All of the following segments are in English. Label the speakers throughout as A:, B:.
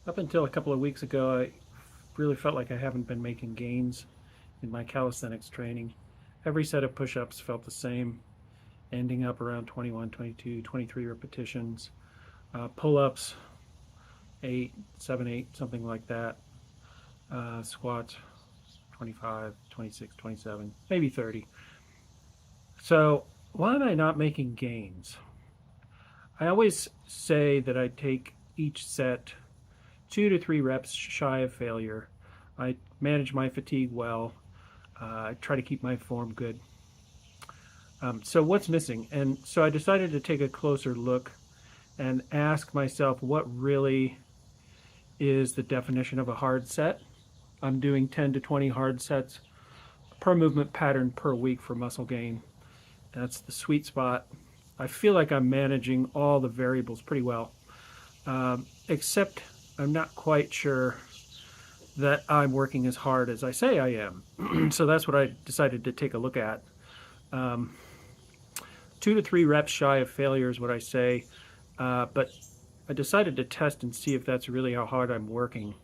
A: Up until a couple of weeks ago, I really felt like I haven't been making gains in my calisthenics training. Every set of push-ups felt the same, ending up around 21, 22, 23 repetitions. Pull-ups, 8, 7, 8, something like that. Squats, 25, 26, 27, maybe 30. So why am I not making gains? I always say that I take each set 2 to 3 reps shy of failure. I manage my fatigue well. I try to keep my form good. So what's missing? And so I decided to take a closer look and ask myself what really is the definition of a hard set. I'm doing 10 to 20 hard sets per movement pattern per week for muscle gain. That's the sweet spot. I feel like I'm managing all the variables pretty well, except I'm not quite sure that I'm working as hard as I say I am. So that's what I decided to take a look at. 2 to 3 reps shy of failure is what I say, but I decided to test and see if that's really how hard I'm working.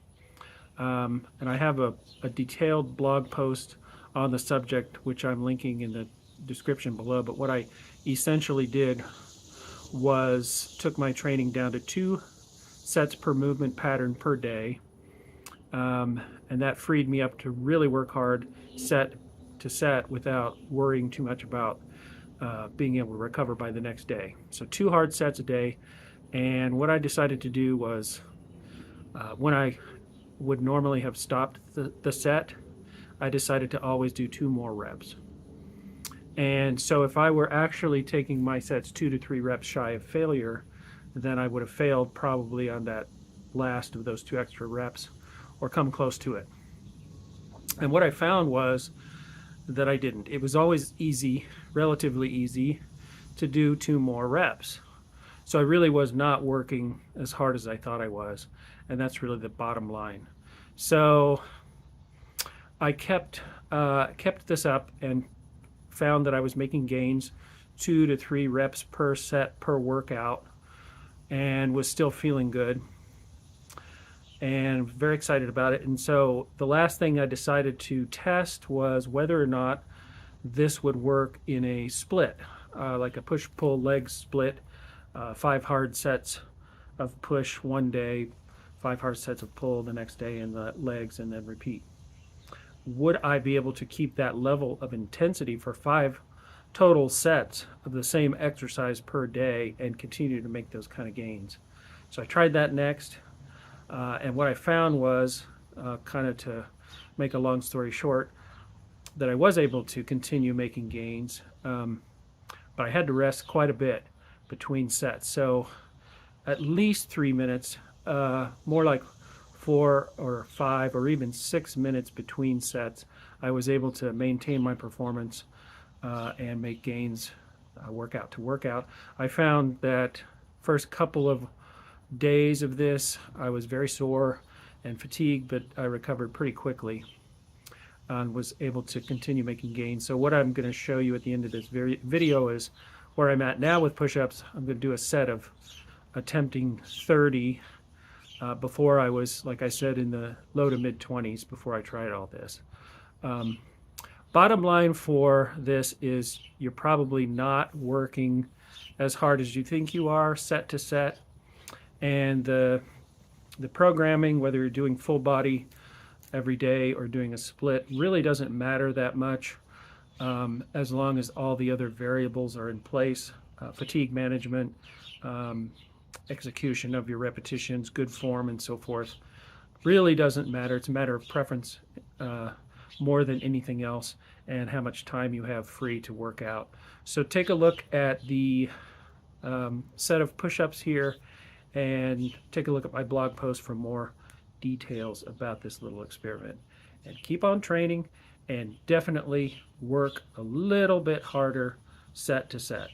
A: And I have a detailed blog post on the subject, which I'm linking in the description below. But what I essentially did was took my training down to 2 sets per movement pattern per day. And that freed me up to really work hard set to set without worrying too much about being able to recover by the next day. So 2 hard sets a day. And what I decided to do was when I would normally have stopped the set, I decided to always do 2 more reps. And so if I were actually taking my sets 2 to 3 reps shy of failure, then I would have failed probably on that last of those 2 extra reps or come close to it. And what I found was that I didn't. It was always easy, relatively easy, to do 2 more reps. So I really was not working as hard as I thought I was. And that's really the bottom line. So I kept this up and found that I was making gains 2 to 3 reps per set per workout and was still feeling good and very excited about it. And so the last thing I decided to test was whether or not this would work in a split, like a push-pull leg split, 5 hard sets of push one day, 5 hard sets of pull the next day in the legs, and then repeat. Would I be able to keep that level of intensity for 5 total sets of the same exercise per day and continue to make those kind of gains? So I tried that next, and what I found was, kind of to make a long story short, that I was able to continue making gains, but I had to rest quite a bit between sets. So at least 3 minutes, more like 4 or 5 or even 6 minutes between sets, I was able to maintain my performance and make gains workout to workout. I found that first couple of days of this, I was very sore and fatigued, but I recovered pretty quickly and was able to continue making gains. So what I'm going to show you at the end of this video is where I'm at now with push-ups. I'm going to do a set of attempting 30. Before I was, like I said, in the low to mid 20s before I tried all this. Bottom line for this is you're probably not working as hard as you think you are set to set. And the programming, whether you're doing full body every day or doing a split, really doesn't matter that much as long as all the other variables are in place. Fatigue management, execution of your repetitions, good form, and so forth. Really doesn't matter. It's a matter of preference more than anything else, and how much time you have free to work out. So take a look at the set of push-ups here, and take a look at my blog post for more details about this little experiment. And keep on training, and definitely work a little bit harder set to set.